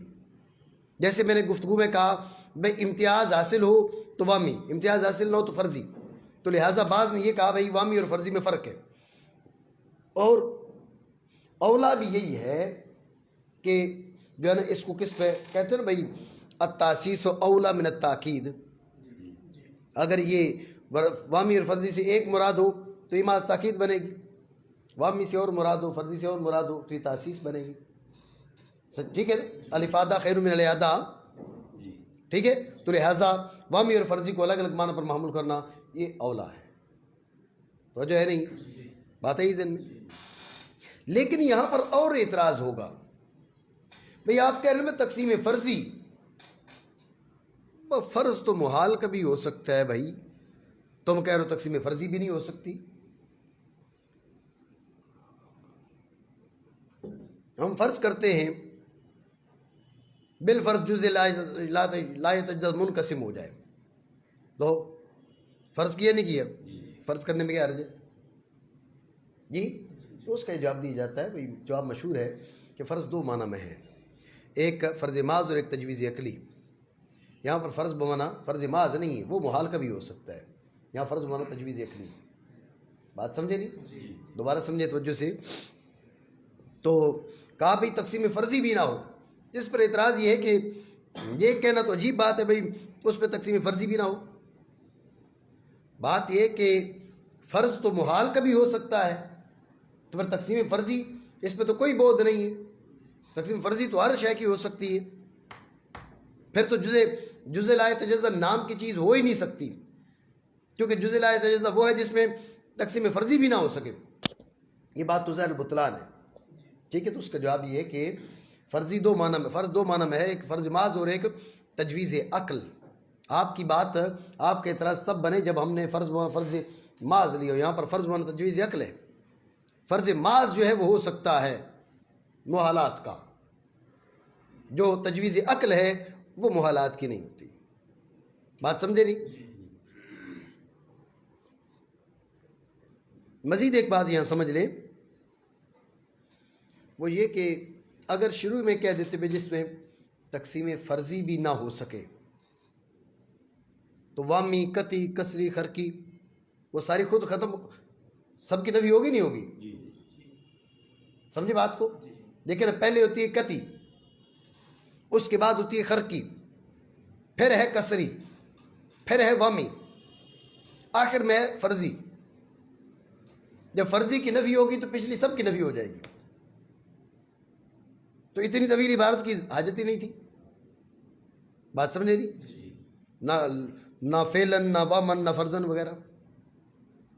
جیسے میں نے گفتگو میں کہا بھئی امتیاز حاصل ہو تو وامی، امتیاز حاصل نہ ہو تو فرضی. تو لہٰذا بعض نے یہ کہا بھئی وامی اور فرضی میں فرق ہے. اور اولا بھی یہی ہے کہ جو ہے نا اس کو کس پہ کہتے ہیں نا بھئی التاسیس اولا من التاکید. اگر یہ وامی اور فرضی سے ایک مراد ہو تو یہ محض تاکید بنے گی، وامی سے اور مراد ہو، فرضی سے اور مراد ہو تو یہ تاسیس بنے گی. ٹھیک ہے نا؟ الافادہ خیر من الاعادہ. ٹھیک ہے؟ تو لہٰذا وامی اور فرضی کو الگ الگ معنی پر معمول کرنا یہ اولا ہے. تو جو ہے نہیں بات ہے ذہن میں. لیکن یہاں پر اور اعتراض ہوگا، بھئی آپ کہہ رہے ہیں میں تقسیم فرضی، فرض تو محال کبھی ہو سکتا ہے بھائی، تم کہہ رہے ہو تقسیم فرضی بھی نہیں ہو سکتی. ہم فرض کرتے ہیں بالفرض جزء لا يتجزا منقسم ہو جائے، تو فرض کیا نہیں کیا؟ فرض کرنے میں کیا حرج ہے جی؟ تو اس کا جواب دیا جاتا ہے بھئی جواب مشہور ہے کہ فرض دو معنی میں ہے، ایک فرض محض اور ایک تجویز عقلی. یہاں پر فرض بمعنی فرض محض نہیں ہے، وہ محال کبھی ہو سکتا ہے. یہاں فرض بمعنی تجویز عقلی. بات سمجھے نہیں؟ دوبارہ سمجھے توجہ سے. تو کہا بھئی تقسیم فرضی بھی نہ ہو. اس پر اعتراض یہ ہے کہ یہ کہنا تو عجیب بات ہے بھئی اس پہ تقسیم فرضی بھی نہ ہو. بات یہ کہ فرض تو محال کبھی ہو سکتا ہے، تو پھر تقسیم فرضی اس پہ تو کوئی بود نہیں ہے. تقسیم فرضی تو ہر شے کی ہو سکتی ہے. پھر تو جزء لا یتجزا نام کی چیز ہو ہی نہیں سکتی، کیونکہ جزء لا یتجزا وہ ہے جس میں تقسیم فرضی بھی نہ ہو سکے. یہ بات تو ظاہر بطلان ہے. ٹھیک ہے، تو اس کا جواب یہ ہے کہ فرضی دو معنی میں، فرض دو معنی میں ہے، ایک فرض محض اور ایک تجویز عقل. آپ کی بات، آپ کے اعتراض تب بنے جب ہم نے فرض محض لیا. یہاں پر فرض معنی تجویز عقل ہے. فرض محض جو ہے وہ ہو سکتا ہے محالات کا، جو تجویز عقل ہے وہ محالات کی نہیں ہوتی. بات سمجھے نہیں؟ مزید ایک بات یہاں سمجھ لیں، وہ یہ کہ اگر شروع میں کہہ دیتے بھی جس میں تقسیم فرضی بھی نہ ہو سکے، تو وامی، قطعی، کسری، خرقی وہ ساری خود ختم، سب کی نفی ہوگی نہیں ہوگی؟ سمجھے بات کو؟ دیکھیں نا، پہلے ہوتی ہے قطعی، اس کے بعد ہوتی ہے خرقی، پھر ہے کسری، پھر ہے وامی، آخر میں ہے فرضی. جب فرضی کی نفی ہوگی تو پچھلی سب کی نفی ہو جائے گی. تو اتنی طویل عبارت کی حاجت ہی نہیں تھی. بات سمجھے نہیں؟ نہ فعلن، نہ وامن، نہ فرضن وغیرہ.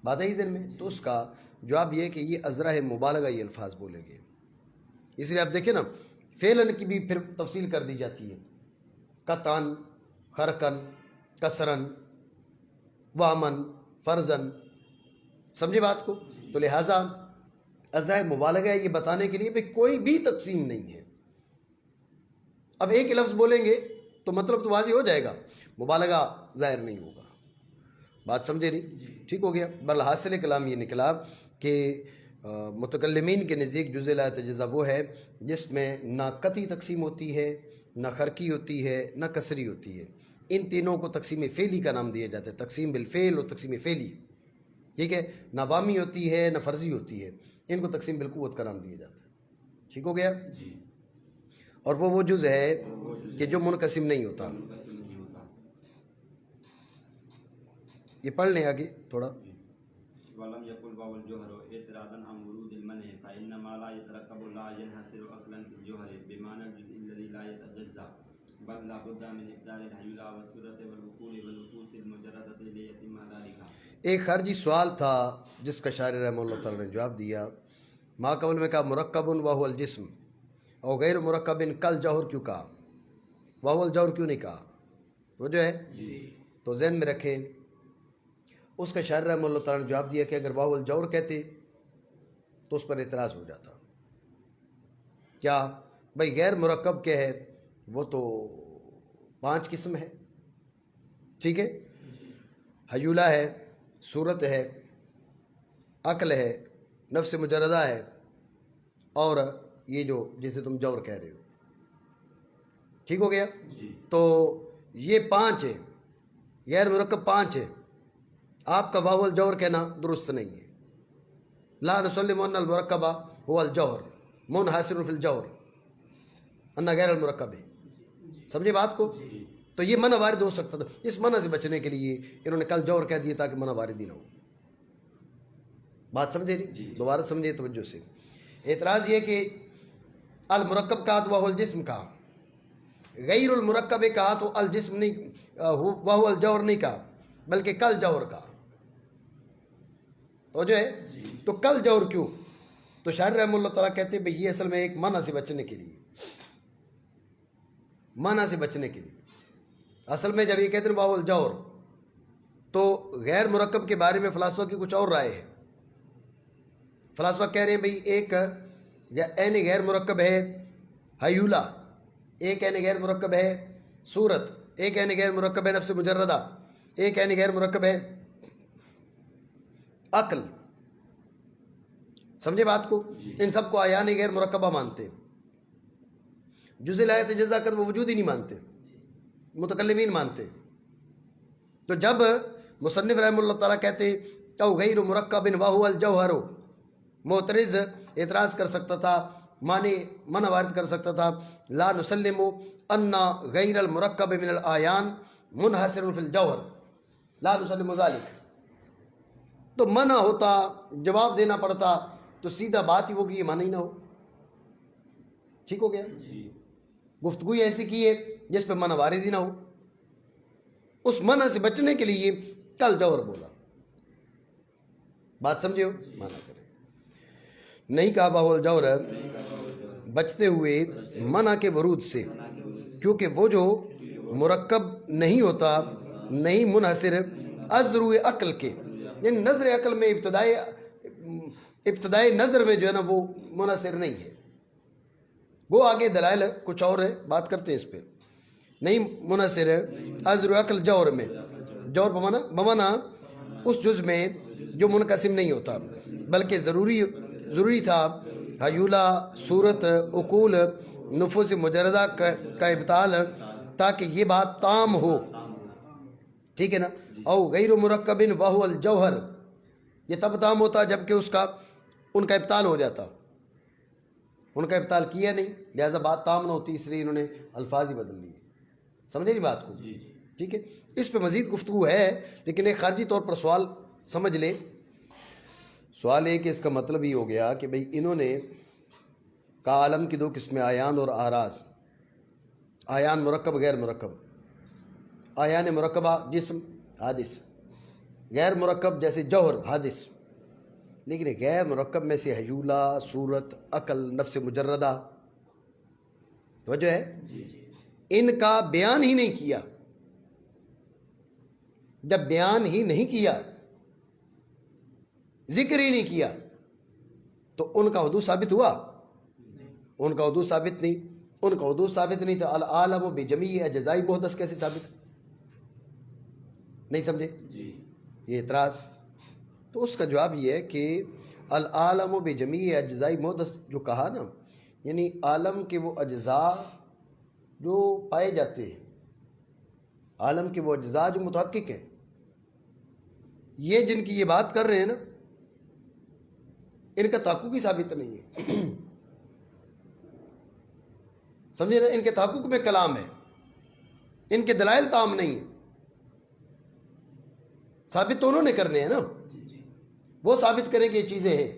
بات ہے ہی ذہن میں. تو اس کا جواب یہ ہے کہ یہ ازرہ مبالغہ یہ الفاظ بولے گے. اس لیے آپ دیکھیں نا، فعلن کی بھی پھر تفصیل کر دی جاتی ہے، قطعن، خرقن، کسرن، وامن، فرضن. سمجھے بات کو؟ تو لہٰذا ازرہ مبالغہ ہے یہ بتانے کے لیے کہ کوئی بھی تقسیم نہیں ہے. اب ایک لفظ بولیں گے تو مطلب تو واضح ہو جائے گا، مبالغہ ظاہر نہیں ہوگا. بات سمجھے نہیں؟ ٹھیک ہو گیا. برحاصل کلام یہ نکلا کہ متکلمین کے نزدیک جزء لا یتجزا وہ ہے جس میں نہ قطعی تقسیم ہوتی ہے، نہ خرقی ہوتی ہے، نہ کسری ہوتی ہے. ان تینوں کو تقسیم فعلی کا نام دیا جاتا ہے، تقسیم بالفعل اور تقسیم فعلی. ٹھیک ہے، نہ وامی ہوتی ہے نہ فرضی ہوتی ہے، ان کو تقسیم بالقوت کا نام دیا جاتا ہے. ٹھیک ہو گیا. اور وہ جز ہے کہ جو منقسم نہیں ہوتا. یہ پڑھ لیں آگے تھوڑا.
ولم يقل واو الجوهر اعتراضا عن ورود المنع فإنما لا يتركب لا ينحصر عقلا في الجوهر بمعنى الجزء الذي لا يتجزا بل لا بد من إبدال الحيولى والصورة والوقوع والنفوس المجردة ليتم ذلك.
ایک خارجی سوال تھا جس کا شاعر رحمہ اللہ تعالی نے جواب دیا. ما قبل میں کہا مرکب وهو الجسم، اور غیر مرکب کل جوہر کیوں کہا؟ وهو الجوہر کیوں نہیں کہا؟ وہ جو ہے تو ذہن میں رکھیں. اس کا شاعر رحمہ اللہ تعالی نے جواب دیا کہ اگر وهو الجوہر کہتے تو اس پر اعتراض ہو جاتا. کیا بھائی غیر مرکب کے ہے وہ تو 5 قسم ہے. ٹھیک ہے، حیولہ ہے، صورت ہے، عقل ہے، نفس مجردہ ہے، اور یہ جو جسے تم جور کہہ رہے ہو. ٹھیک ہو گیا. تو یہ 5 ہے، غیر مرکب 5 ہے. آپ کا واو الجوہر کہنا درست نہیں ہے. لا نسلم ان المرکب هو الجوہر منحصر فی الجوہر ان غیر المرکب ہے. سمجھے بات کو؟ تو یہ منع وارد ہو سکتا تھا. اس منع سے بچنے کے لیے انہوں نے کل جوہر کہہ دیا تاکہ منع وارد ہی نہ ہو. بات سمجھے نہیں؟ دوبارہ سمجھے توجہ سے. اعتراض یہ کہ المرکب کہا تو وہ الجسم کہا، غیر المرکب کہا تو الجسم نہیں، وہ الجوہر نہیں کہا بلکہ کل جوہر کہا. تو جو ہے تو کل جوہر کیوں؟ تو شاعر رحمہ اللہ تعالیٰ کہتے ہیں بھئی یہ اصل میں ایک منع سے بچنے کے لیے، منع سے بچنے کے لیے. اصل میں جب یہ کہتے ہیں واو الجوہر تو غیر مرکب کے بارے میں فلاسفہ کی کچھ اور رائے ہے. فلاسفہ کہہ رہے ہیں بھئی ایک عین غیر مرکب ہے حیولہ، ایک عین غیر مرکب ہے صورت، ایک عین غیر مرکب ہے نفس مجردہ، ایک عین غیر مرکب ہے عقل. سمجھے بات کو؟ ان سب کو اعیان غیر مرکبہ مانتے ہیں. جزء لا یتجزا کر وہ وجود ہی نہیں مانتے، متکلمین مانتے. تو جب مصنف رحمہ اللہ تعالیٰ کہتے او غیر مرکب وهو الجوہر، معترض اعتراض کر سکتا تھا معنی منع وارد کر سکتا تھا. لا نسلم ان غیر المرکب من الآیان منحصر فی الجوہر، لا نسلم ذلک. تو منع ہوتا، جواب دینا پڑتا، تو سیدھا بات ہی ہوگی یہ منع ہی نہ ہو. ٹھیک ہو گیا؟ گفتگو ایسی کی ہے جس پہ منع وارد ہی نہ ہو. اس منع سے بچنے کے لیے کل جوہر بولا. بات سمجھے ہو؟ منع کرے نہیں کہا باہول جوہر بچتے ہوئے منع کے ورود سے، کیونکہ وہ جو مرکب نہیں ہوتا، نہیں منحصر از روئے عقل کے، یعنی نظر عقل میں ابتدائی نظر میں جو ہے نا وہ منحصر نہیں ہے. وہ آگے دلائل کچھ اور ہے، بات کرتے ہیں اس پہ. نہیں منحصر از روئے عقل جوہر میں، جوہر بمانا اس جز میں جو منقسم نہیں ہوتا، بلکہ ضروری تھا حیولہ، صورت، عقول، نفوس مجردہ کا ابطال، تاکہ یہ بات تام ہو. ٹھیک ہے نا؟ او غیر مرکب وہو الجوہر، یہ تب تام ہوتا جبکہ ان کا ابطال ہو جاتا. ان کا ابطال کیا نہیں، لہذا بات تام نہ ہوتی، اس لیے انہوں نے الفاظ ہی بدل لیے. سمجھے نہیں بات کو؟ ٹھیک ہے. اس پہ مزید گفتگو ہے، لیکن ایک خارجی طور پر سوال سمجھ لے. سوال ہے کہ اس کا مطلب یہ ہو گیا کہ بھئی انہوں نے کہا عالم کی دو قسمیں، آیان اور آراز. آیان مرکب، غیر مرکب. آیان مرکبہ جسم حادث، غیر مرکب جیسے جوہر حادث. لیکن غیر مرکب میں سے حیولہ، صورت، عقل، نفس مجردہ، توجہ ہے، ان کا بیان ہی نہیں کیا. جب بیان ہی نہیں کیا، ذکر ہی نہیں کیا، تو ان کا حدوث ثابت ہوا؟ ان کا حدوث ثابت نہیں. ان کا حدوث ثابت نہیں تھا. العالم بجمیع اجزائی محدث کیسے ثابت؟ نہیں سمجھے یہ اعتراض؟ تو اس کا جواب یہ ہے کہ العالم بجمیع اجزائی محدث جو کہا نا، یعنی عالم کے وہ اجزاء جو پائے جاتے ہیں، عالم کے وہ اجزاء جو متحقق ہیں، یہ جن کی یہ بات کر رہے ہیں نا، ان کا تحقق ہی ثابت نہیں ہے. سمجھے نا؟ ان کے تحقق میں کلام ہے، ان کے دلائل تام نہیں ہیں. ثابت تو انہوں نے کرنے ہیں نا، وہ ثابت کریں کہ یہ چیزیں ہیں،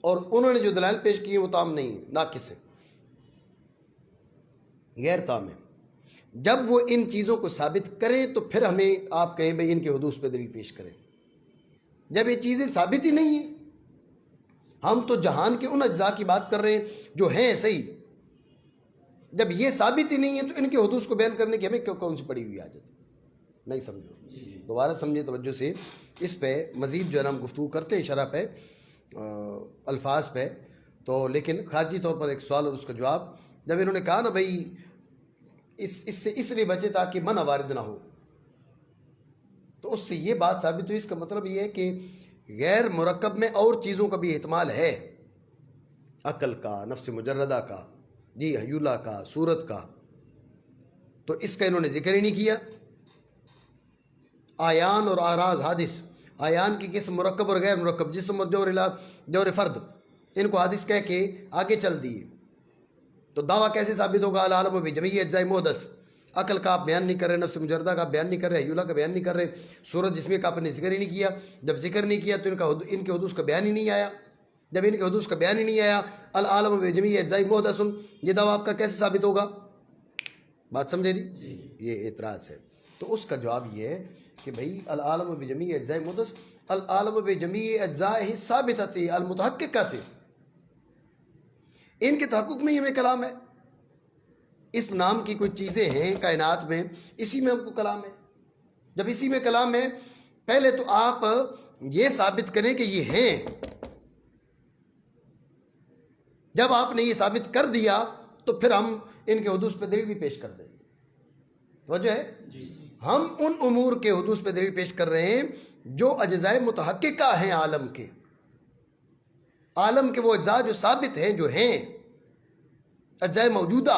اور انہوں نے جو دلائل پیش کی ہیں وہ تام نہیں ہیں، ناقص ہے، غیر تام ہے. جب وہ ان چیزوں کو ثابت کریں تو پھر ہمیں آپ کہیں بھئی ان کے حدوث پہ دلیل پیش کریں. جب یہ چیزیں ثابت ہی نہیں ہیں، ہم تو جہان کے ان اجزاء کی بات کر رہے ہیں جو ہیں صحیح، جب یہ ثابت ہی نہیں ہے تو ان کے حدوث کو بیان کرنے کی ہمیں کون سی پڑی ہوئی عادت؟ نہیں سمجھو. دوبارہ سمجھے توجہ سے. اس پہ مزید جو ہے نا ہم گفتگو کرتے ہیں شرح پہ، الفاظ پہ. تو لیکن خارجی طور پر ایک سوال اور اس کا جواب، جب انہوں نے کہا نا بھائی اس سے اس لیے بچے تاکہ منع وارد نہ ہو، تو اس سے یہ بات ثابت ہوئی. اس کا مطلب یہ ہے کہ غیر مرکب میں اور چیزوں کا بھی احتمال ہے، عقل کا، نفس مجردہ کا، جی حیولہ کا، صورت کا. تو اس کا انہوں نے ذکر ہی نہیں کیا. آیان اور آراز حادث، آیان کی قسم مرکب اور غیر مرکب، جسم اور جوہر فرد، ان کو حادث کہہ کے آگے چل دیے. تو دعویٰ کیسے ثابت ہوگا؟ العالم بجمیع اجزاء محدث. عقل کا آپ بیان نہیں کر رہے، نفس مجردہ کا بیان نہیں کر رہے، حیولہ کا بیان نہیں کر رہے، صورت جسمی کا آپ نے ذکر ہی نہیں کیا. جب ذکر نہیں کیا تو ان کے حدوث کا بیان ہی نہیں آیا. جب ان کے حدوث کا بیان ہی نہیں آیا، العالم بجمیع اجزاء محدث، یہ دعویٰ آپ کا کیسے ثابت ہوگا؟ بات سمجھے نہیں؟ یہ اعتراض ہے. تو اس کا جواب یہ ہے کہ بھئی العالم بجمیع اجزاء محدث، العالم بجمیع اجزائہ ثابتۃ المتحققۃ، ان کے تحقق میں ہی ہمیں کلام ہے. اس نام کی کچھ چیزیں ہیں کائنات میں، اسی میں ہم کو کلام ہے. جب اسی میں کلام ہے، پہلے تو آپ یہ ثابت کریں کہ یہ ہیں. جب آپ نے یہ ثابت کر دیا تو پھر ہم ان کے حدوث پہ دلیل بھی پیش کر دیں گے. توجہ ہے؟ ہم ان امور کے حدوث پہ دلیل پیش کر رہے ہیں جو اجزاء متحققہ ہیں عالم کے. عالم کے وہ اجزاء جو ثابت ہیں، جو ہیں اجزاء موجودہ،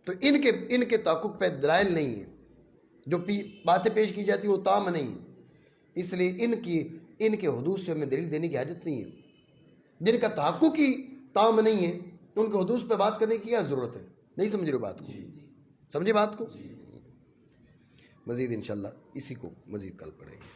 تو ان کے تحقق پہ دلائل نہیں ہیں. جو باتیں پیش کی جاتی ہیں وہ تام نہیں ہیں، اس لیے ان کے حدوث سے ہمیں دلیل دینے کی حاجت نہیں ہے. جن کا تحققی تام نہیں ہے ان کے حدوث پہ بات کرنے کی کیا ضرورت ہے؟ نہیں سمجھ رہے بات کو؟ سمجھے بات کو؟ مزید انشاءاللہ اسی کو مزید کل پڑھیں گے.